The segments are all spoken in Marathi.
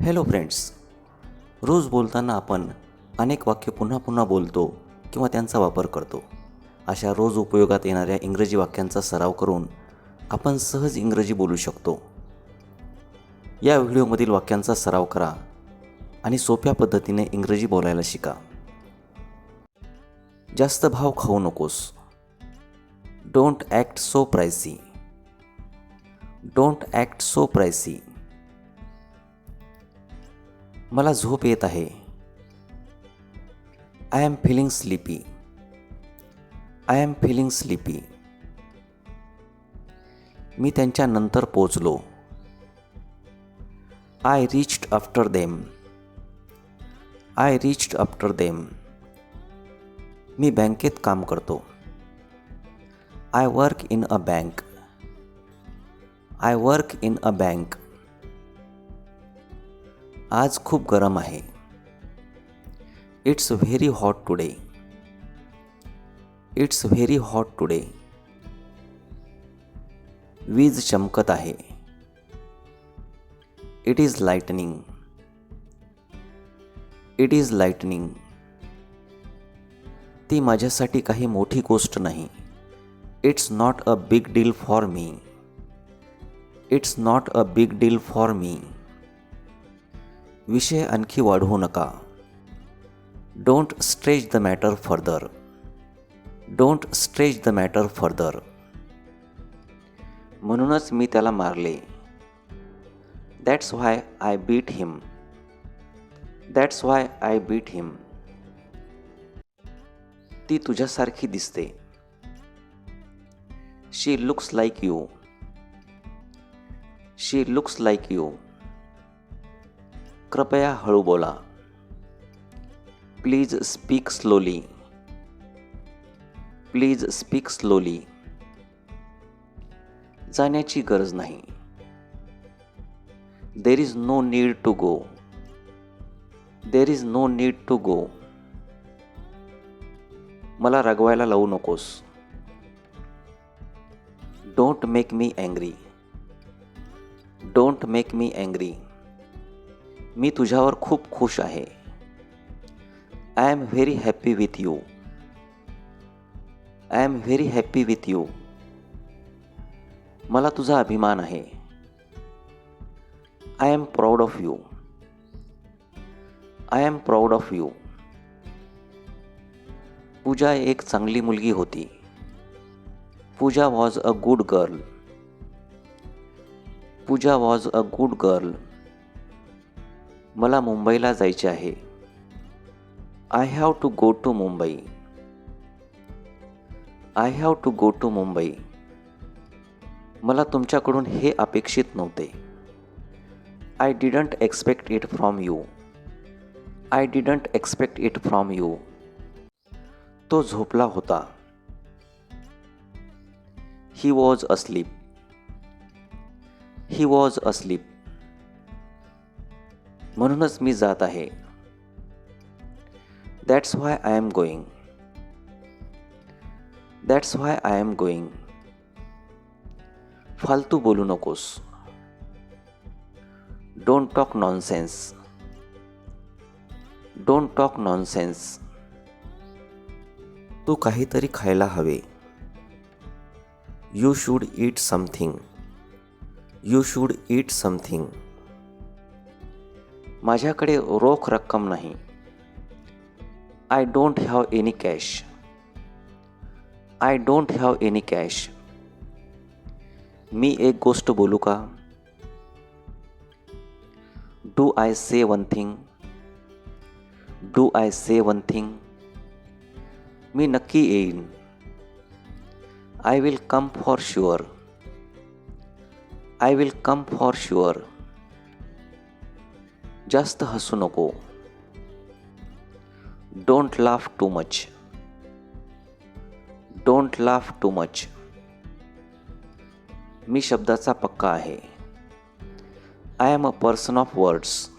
Hello friends. रोज बोलताना आपण अनेक वाक्य पुन्हा पुन्हा बोलतो किंवा त्यांचा वापर करतो. अशा रोज उपयोगात येणाऱ्या इंग्रजी वाक्यांचा सराव करून आपण सहज इंग्रजी बोलू शकतो. या व्हिडिओमधील वाक्यांचा सराव करा आणि सोप्या पद्धतीने इंग्रजी बोलायला शिका. जास्त भाव खाऊ नकोस. Don't act so pricey. Don't act so pricey. मला झोप येत आहे. I am feeling sleepy. I am feeling sleepy. मी त्यांच्या नंतर पोचलो. I reached after them. I reached after them. मी बँकेत काम करतो. I work in a bank. I work in a bank. आज खूप गरम आहे. It's very hot today. It's very hot today. वीज चमकत आहे. It is lightning. It is lightning. ती माझ्यासाठी काही मोठी गोष्ट नाही. It's not a big deal for me. It's not a big deal for me. विषय आणखी वाढवू नका. Don't stretch the matter further. Don't stretch the matter further. म्हणूनच मी त्याला मारले. That's why I beat him. That's why I beat him. ती तुझ्यासारखी दिसते. She looks like you. She looks like you. कृपया हळू बोला. Please speak slowly. Please speak slowly. जाण्याची गरज नाही. There is no need to go. There is no need to go. मला रागवायला लावू नकोस. Don't make me angry. Don't make me angry. मी तुझ्यावर खूप खुश आहे. I am very happy with you. I am very happy with you. मला तुझा अभिमान आहे. I am proud of you. I am proud of you. Puja एक चांगली मुलगी होती. Puja was a good girl. Puja was a good girl. मला मुंबईला जायचे आहे. I have to go to Mumbai. I have to go to Mumbai. मला तुमच्याकडून हे अपेक्षित नव्हते. I didn't expect it from you. I didn't expect it from you. तो झोपला होता. He was asleep. He was asleep. म्हणूनच मी जात आहे. That's why I am going. That's why I am going. फालतू बोलू नकोस. Don't talk nonsense. Don't talk nonsense. तू काहीतरी खायला हवे. You should eat something. You should eat something. माझ्याकडे रोख रक्कम नाही. I don't have any cash. I don't have any cash. मी एक गोष्ट बोलू का? Do I say one thing. Do I say one thing. मी नक्की येईन. I will come for sure. I will come for sure. जास्त हसू नको. Don't laugh too much. Don't laugh too much. मी शब्दाचा पक्का आहे. I am a person of words.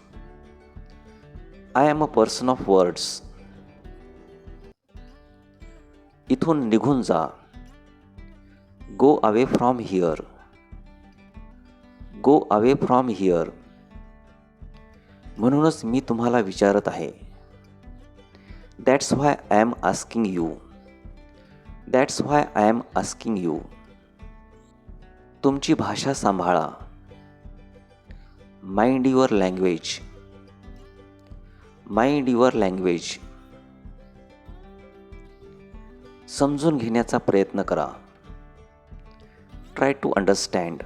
I am a person of words. इथून निघून जा. Go away from here. Go away from here. म्हणूनच मी तुम्हाला विचारत आहे. That's why I am asking you. That's why I am asking you. तुमची भाषा सांभाळा. Mind your language. Mind your language. समजून घेण्याचा प्रयत्न करा. Try to understand.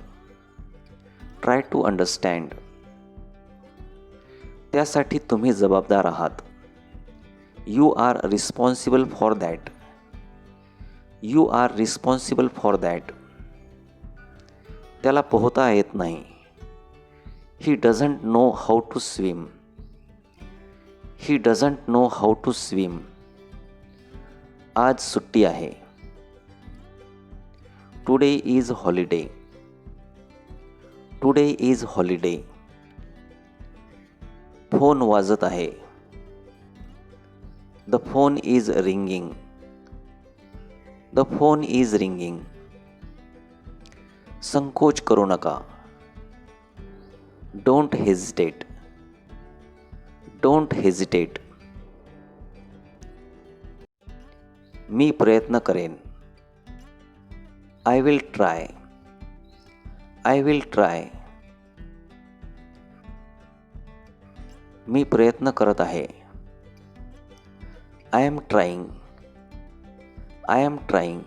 Try to understand. त्यासाठी तुम्ही जबाबदार आहात. You are responsible for that. You are responsible for that. त्याला पोहता येत नाही. He doesn't know how to swim. He doesn't know how to swim. आज सुट्टी आहे. Today is holiday. Today is holiday. Phone वाजत आहे. The phone is ringing. The phone is ringing. संकोच करू नका. Don't hesitate. Don't hesitate. मी प्रयत्न करेन. I will try. I will try. मी प्रयत्न करत आहे. I am trying. I am trying.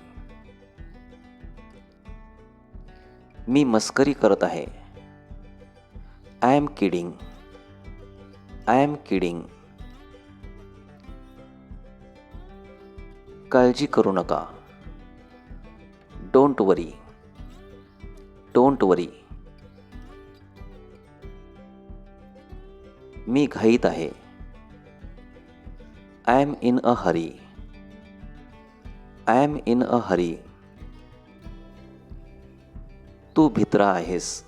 मी मस्करी करत आहे. I am kidding. I am kidding. काळजी करू नका. Don't worry. डोंट वरी. मी घाईत आहे. I am in a hurry. I am in a hurry. तू भित्रा आहेस.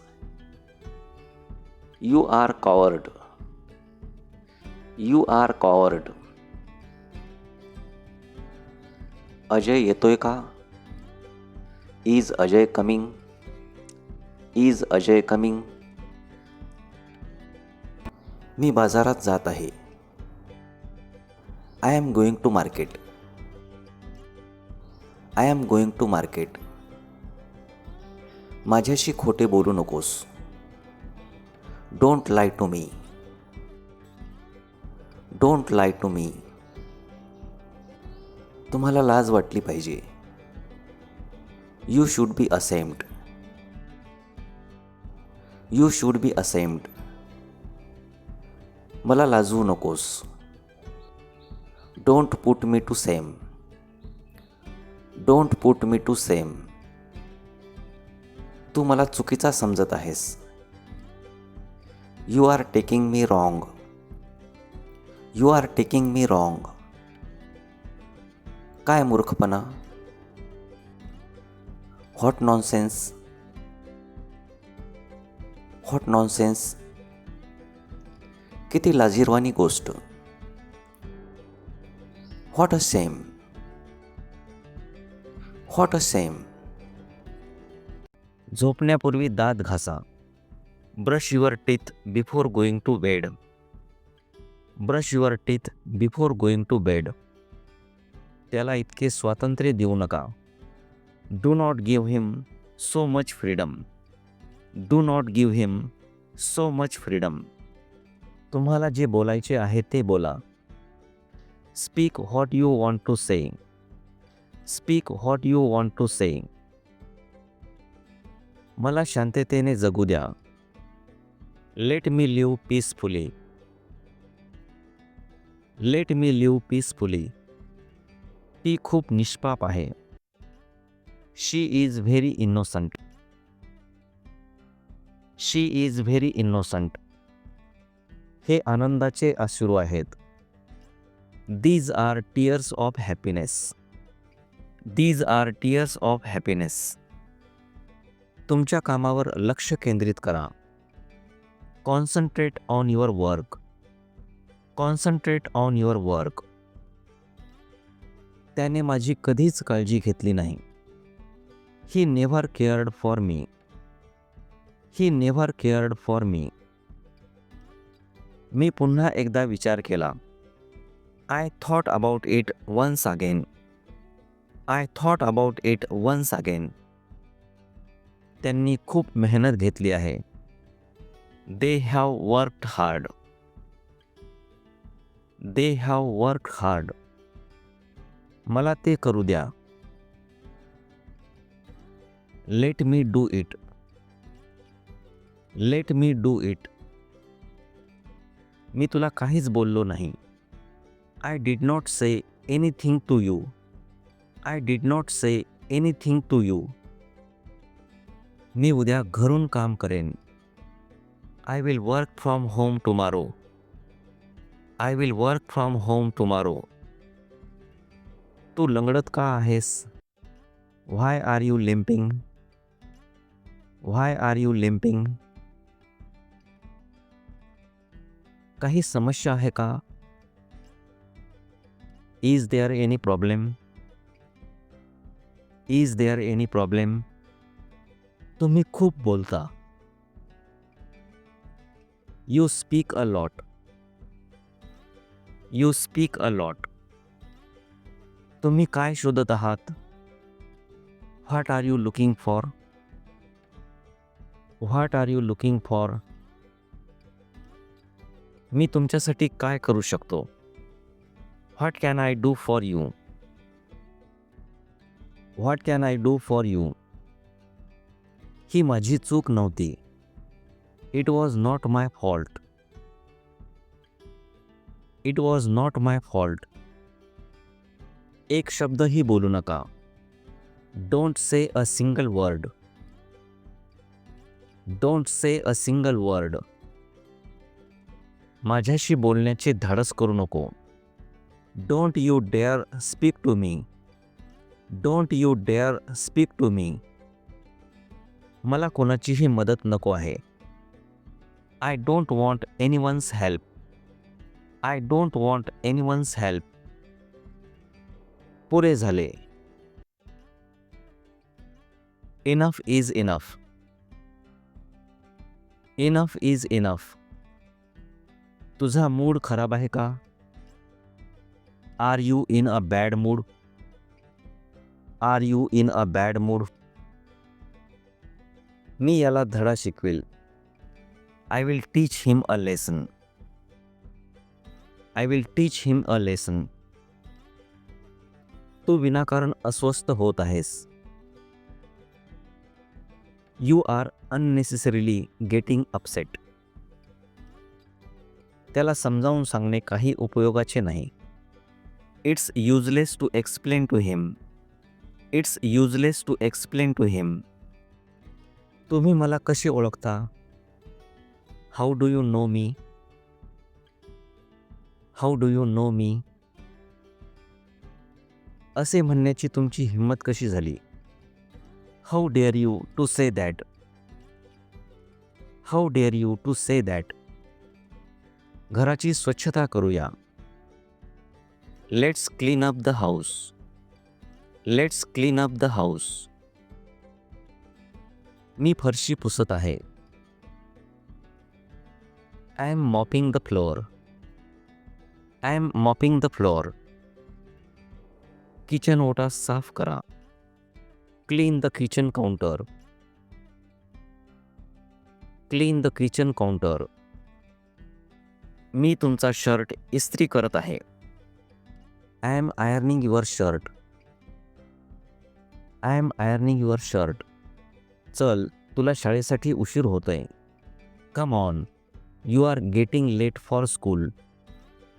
You are coward. You are coward. Ajay येतोय का? Is Ajay coming. Is Ajay coming. मी बाजारात जात आहे. I am going to market. I am going to market. माझ्याशी खोटे बोलू नकोस. Don't lie to me. Don't lie to me. तुम्हाला लाज वाटली पाहिजे. You should be ashamed. You should be ashamed. मला लाजवू नकोस. Don't put me to shame. Don't put me to shame. तू मला चुकीचा समजत आहेस. You are taking me wrong. You are taking me wrong. काय मूर्खपणा. What nonsense. What nonsense. किती लाजिरवाणी गोष्ट. What a shame. What a shame. झोपण्यापूर्वी दात घासा. Brush your teeth before going to bed. Brush your teeth before going to bed. त्याला इतके स्वातंत्र्य देऊ नका. Do not give him so much freedom. Do not give him so much freedom. तुम्हाला जे बोलायचे आहे ते बोला. Speak what you want to say. Speak what you want to say. मला शांततेने जगू द्या. Let me live peacefully. Let me live peacefully. ती खूप निष्पाप आहे. She is very innocent. She is very innocent. हे आनंदाचे अश्रू आहेत. These are tears of happiness. These are tears of happiness. तुमच्या कामावर लक्ष केंद्रित करा. Concentrate on your work. Concentrate on your work. त्याने माझी कधीच काळजी घेतली नाही. He never cared for me. He never cared for me. मी पुन्हा एकदा विचार केला. I thought about it once again. I thought about it once again. त्यांनी खूप मेहनत घेतली आहे. They have worked hard. They have worked hard. मला ते करू द्या. Let me do it. Let me do it. मी तुला काहीच बोललो नाही. I did not say anything to you. I did not say anything to you. मी उद्या घरून काम करेन. I will work from home tomorrow. I will work from home tomorrow. तू लंगडत का आहेस? Why are you limping? Why are you limping? काही समस्या आहे का? Is there any problem? Is there any problem? तुम्ही खूप बोलता. You speak a lot. You speak a lot. तुम्ही काय शोधत आहात? What are you looking for? What are you looking for? मी तुमच्यासाठी काय करू शकतो? What can I do for you? What can I do for you? ही माझी चूक नव्हती. It was not my fault. It was not my fault. एक शब्दही बोलू नका. Don't say a single word. Don't say a single word. माझ्याशी बोलण्याचे धाडस करू नको. Don't you dare speak to me. Don't you dare speak to me. मला कोणाचीही मदत नको आहे. I don't want anyone's help. I don't want anyone's help. पुरे झाले. Enough is enough. Enough is enough. तुझा मूड खराब आहे का? Are you in a bad mood? Are you in a bad mood? मी याला धडा शिकवेल. I will teach him a lesson. I will teach him a lesson. तू विनाकारण अस्वस्थ होत आहेस. You are unnecessarily getting upset. त्याला समजावून सांगणे काही उपयोगाचे नाही. It's useless to explain to him. It's useless to explain to him. तुम्ही मला कसे ओळखता? How do you know me? How do you know me? असे म्हणण्याची तुमची हिंमत कशी झाली? How dare you to say that? How dare you to say that? घराची स्वच्छता करूया. Let's clean up the house. Let's clean up the house. मी फरशी पुसत आहे. I am mopping the floor. I am mopping the floor. Kitchen ओटा साफ करा. Clean the kitchen counter. Clean the kitchen counter. मी तुमचा शर्ट इस्त्री करत आहे. I am ironing your shirt. I am ironing your shirt. चल, तुला शाळेसाठी उशीर होतोय. Come on, you are getting late for school.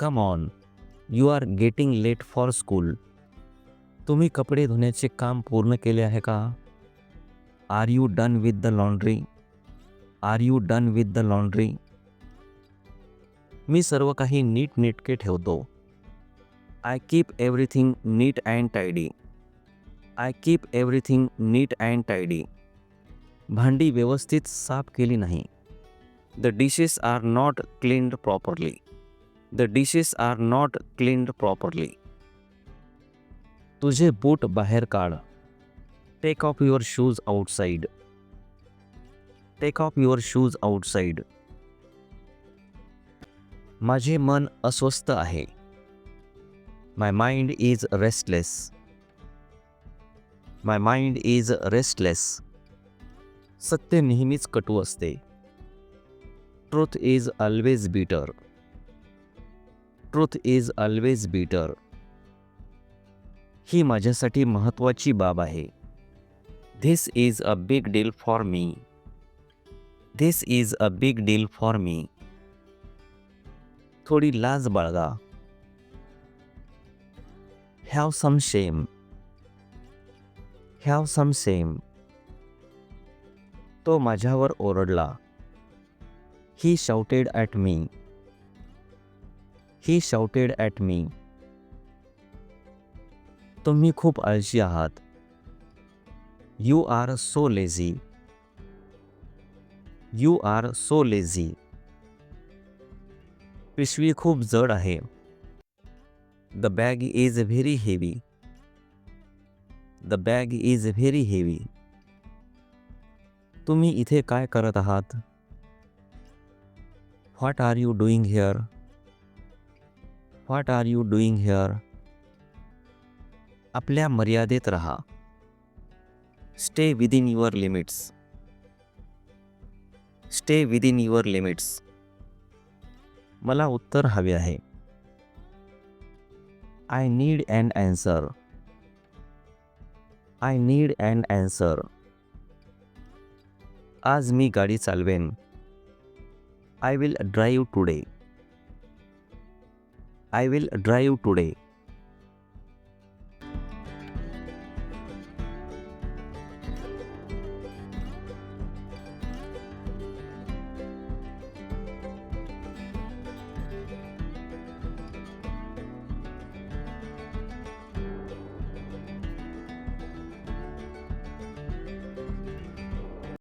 Come on, you are getting late for school. तुम्ही कपडे धुण्याचे काम पूर्ण केले आहे का? Are you done with the laundry? Are you done with the laundry? मी सर्व काही नीटनेटके ठेवतो. I keep everything neat and tidy. I keep everything neat and tidy. भांडी व्यवस्थित साफ केली नाही. The dishes are not cleaned properly. The dishes are not cleaned properly. तुझे बूट बाहेर काढ. Take off your shoes outside. Take off your shoes outside. माझे मन अस्वस्थ आहे. My mind is restless. My mind is restless. सत्य नेहमीच कटू असते. Truth is always bitter. Truth is always bitter. ही माझ्यासाठी महत्त्वाची बाब आहे. This is a big deal for me. This is a big deal for me. थोडी लाज बाळगा. हॅव सम शेम. हॅव सम शेम. तो माझ्यावर ओरडला. He shouted at me. He shouted at me. तुम्ही खूप आळशी आहात. You are so lazy. You are so lazy. पिशवी खूप जड आहे. The bag is very heavy. The bag is very heavy. तुम्ही इथे काय करत आहात? What are you doing here? What are you doing here? आपल्या मर्यादेत राहा. Stay within your limits. Stay within your limits. मला उत्तर हवे आहे. I need an answer. I need an answer. आज मी गाडी चालवेन. I will drive today. I will drive today.